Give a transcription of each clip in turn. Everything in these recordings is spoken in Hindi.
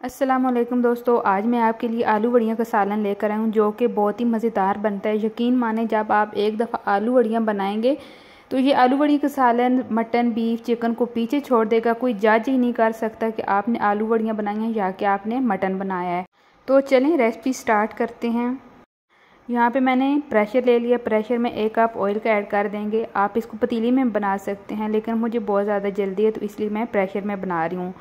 अस्सलामुअलैकुम दोस्तों, आज मैं आपके लिए आलू वड़ियाँ का सालन लेकर आई हूँ जो कि बहुत ही मज़ेदार बनता है। यकीन माने जब आप एक दफ़ा आलू वड़ियाँ बनाएंगे तो ये आलू वड़ी का सालन मटन बीफ चिकन को पीछे छोड़ देगा। कोई जज ही नहीं कर सकता कि आपने आलू वड़ियाँ बनाई हैं या कि आपने मटन बनाया है। तो चलें रेसिपी स्टार्ट करते हैं। यहाँ पे मैंने प्रेशर ले लिया। प्रेशर में 1 कप ऑयल का ऐड कर देंगे। आप इसको पतीली में बना सकते हैं, लेकिन मुझे बहुत ज़्यादा जल्दी है तो इसलिए मैं प्रेशर में बना रही हूँ।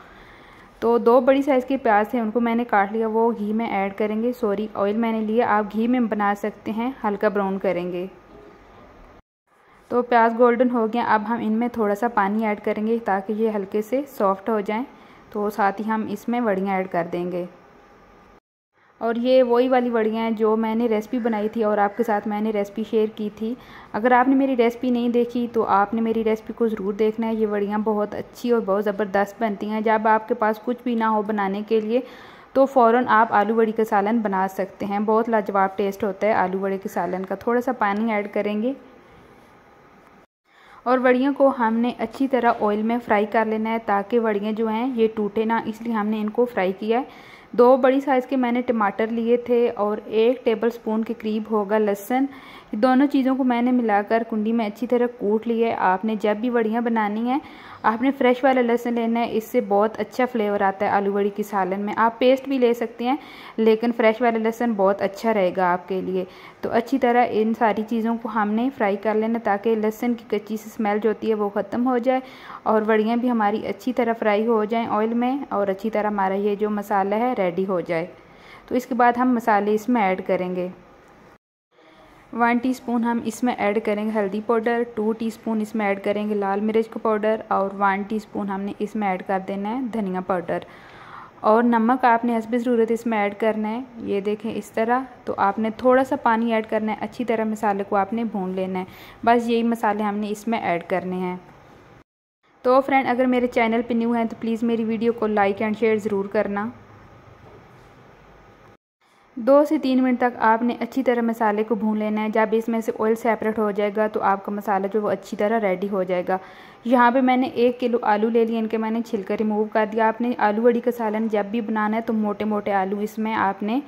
तो 2 बड़ी साइज़ के प्याज थे, उनको मैंने काट लिया, वो घी में ऐड करेंगे। सॉरी, ऑयल मैंने लिया, आप घी में बना सकते हैं, हल्का ब्राउन करेंगे। तो प्याज गोल्डन हो गया। अब हम इनमें थोड़ा सा पानी ऐड करेंगे ताकि ये हल्के से सॉफ्ट हो जाएं। तो साथ ही हम इसमें वड़ियाँ ऐड कर देंगे। और ये वही वाली वड़ियाँ हैं जो मैंने रेसिपी बनाई थी और आपके साथ मैंने रेसिपी शेयर की थी। अगर आपने मेरी रेसिपी नहीं देखी तो आपने मेरी रेसिपी को ज़रूर देखना है। ये वड़ियाँ बहुत अच्छी और बहुत ज़बरदस्त बनती हैं। जब आपके पास कुछ भी ना हो बनाने के लिए तो फ़ौरन आप आलू वड़ी का सालन बना सकते हैं। बहुत लाजवाब टेस्ट होता है आलू वड़ी के सालन का। थोड़ा सा पानी ऐड करेंगे और वड़ियों को हमने अच्छी तरह ऑयल में फ्राई कर लेना है ताकि वड़ियाँ जो हैं ये टूटे ना, इसलिए हमने इनको फ्राई किया है। 2 बड़ी साइज़ के मैंने टमाटर लिए थे और 1 टेबलस्पून के करीब होगा लहसुन। दोनों चीज़ों को मैंने मिलाकर कुंडी में अच्छी तरह कूट लिया है। आपने जब भी वड़ियाँ बनानी है आपने फ्रेश वाला लहसुन लेना है, इससे बहुत अच्छा फ्लेवर आता है आलू वड़ी की सालन में। आप पेस्ट भी ले सकते हैं, लेकिन फ्रेश वाला लहसुन बहुत अच्छा रहेगा आपके लिए। तो अच्छी तरह इन सारी चीज़ों को हमने फ्राई कर लेना ताकि लहसुन की कच्ची सी स्मेल जो होती है वो ख़त्म हो जाए और वड़ियाँ भी हमारी अच्छी तरह फ्राई हो जाएं ऑयल में और अच्छी तरह हमारा ये जो मसाला है रेडी हो जाए। तो इसके बाद हम मसाले इसमें ऐड करेंगे। 1 टीस्पून हम इसमें ऐड करेंगे हल्दी पाउडर, 2 टीस्पून इसमें ऐड करेंगे लाल मिर्च का पाउडर और 1 टीस्पून हमने इसमें ऐड कर देना है धनिया पाउडर। और नमक आपने हस्बे ज़रूरत इसमें ऐड करना है। ये देखें इस तरह। तो आपने थोड़ा सा पानी ऐड करना है, अच्छी तरह मसाले को आपने भून लेना है। बस यही मसाले हमने इसमें ऐड करने हैं। तो फ्रेंड, अगर मेरे चैनल पे न्यू हैं तो प्लीज़ मेरी वीडियो को लाइक एंड शेयर ज़रूर करना। 2 से 3 मिनट तक आपने अच्छी तरह मसाले को भून लेना है। जब इसमें से ऑयल सेपरेट हो जाएगा तो आपका मसाला जो वो अच्छी तरह रेडी हो जाएगा। यहाँ पे मैंने 1 किलो आलू ले लिए, इनके मैंने छिलका रिमूव कर दिया। आपने आलू वड़ी का सालन जब भी बनाना है तो मोटे मोटे आलू इसमें आपने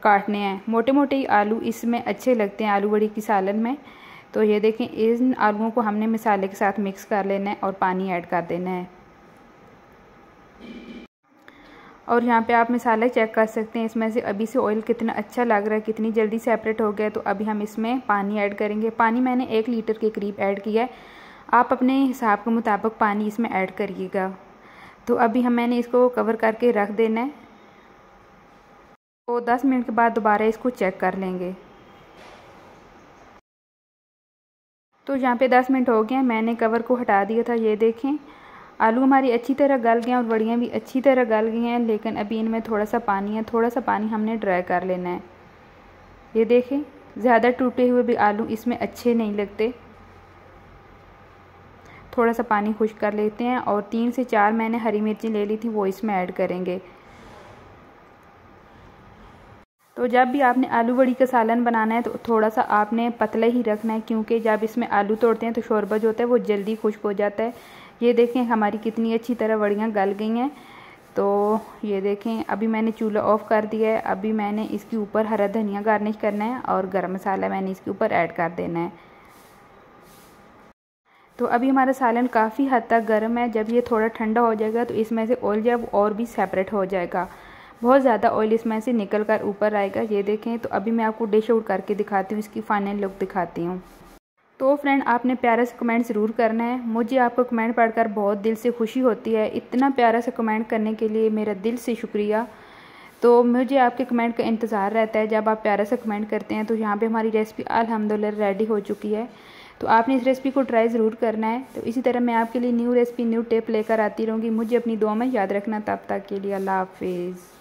काटने हैं। मोटे मोटे आलू इसमें अच्छे लगते हैं आलू वड़ी की सालन में। तो ये देखें, इन आलूओं को हमने मसाले के साथ मिक्स कर लेना है और पानी ऐड कर देना है। और यहाँ पे आप मसाला चेक कर सकते हैं, इसमें से अभी से ऑयल कितना अच्छा लग रहा है, कितनी जल्दी सेपरेट हो गया। तो अभी हम इसमें पानी ऐड करेंगे। पानी मैंने 1 लीटर के करीब ऐड किया है। आप अपने हिसाब के मुताबिक पानी इसमें ऐड करिएगा। तो अभी मैंने इसको कवर करके रख देना है। तो 10 मिनट के बाद दोबारा इसको चेक कर लेंगे। तो यहाँ पे 10 मिनट हो गए, मैंने कवर को हटा दिया था। ये देखें, आलू हमारी अच्छी तरह गल गए और वड़ियाँ भी अच्छी तरह गल गई हैं, लेकिन अभी इनमें थोड़ा सा पानी है। थोड़ा सा पानी हमने ड्राई कर लेना है। ये देखें, ज़्यादा टूटे हुए भी आलू इसमें अच्छे नहीं लगते। थोड़ा सा पानी खुश्क कर लेते हैं और 3 से 4 मैंने हरी मिर्ची ले ली थी, वो इसमें ऐड करेंगे। तो जब भी आपने आलू वड़ी का सालन बनाना है तो थोड़ा सा आपने पतला ही रखना है, क्योंकि जब इसमें आलू तोड़ते हैं तो शोरबा जो होता है वो जल्दी खुश्क हो जाता है। ये देखें, हमारी कितनी अच्छी तरह वड़ियाँ गल गई हैं। तो ये देखें, अभी मैंने चूल्हा ऑफ़ कर दिया है। अभी मैंने इसके ऊपर हरा धनिया गार्निश करना है और गरम मसाला मैंने इसके ऊपर ऐड कर देना है। तो अभी हमारा सालन काफ़ी हद तक गर्म है। जब ये थोड़ा ठंडा हो जाएगा तो इसमें से ऑयल जब और भी सेपरेट हो जाएगा, बहुत ज़्यादा ऑयल इसमें से निकल कर ऊपर आएगा। ये देखें, तो अभी मैं आपको डिश आउट करके दिखाती हूँ, इसकी फाइनल लुक दिखाती हूँ। तो फ्रेंड, आपने प्यारा सा कमेंट ज़रूर करना है। मुझे आपको कमेंट पढ़कर बहुत दिल से खुशी होती है। इतना प्यारा सा कमेंट करने के लिए मेरा दिल से शुक्रिया। तो मुझे आपके कमेंट का इंतज़ार रहता है। जब आप प्यारा सा कमेंट करते हैं तो यहाँ पे हमारी रेसिपी अल्हम्दुलिल्लाह रेडी हो चुकी है। तो आपने इस रेसिपी को ट्राई ज़रूर करना है। तो इसी तरह मैं आपके लिए न्यू रेसिपी न्यू टिप लेकर आती रहूँगी। मुझे अपनी दुआ में याद रखना। तब तक के लिए अल्लाह हाफिज़।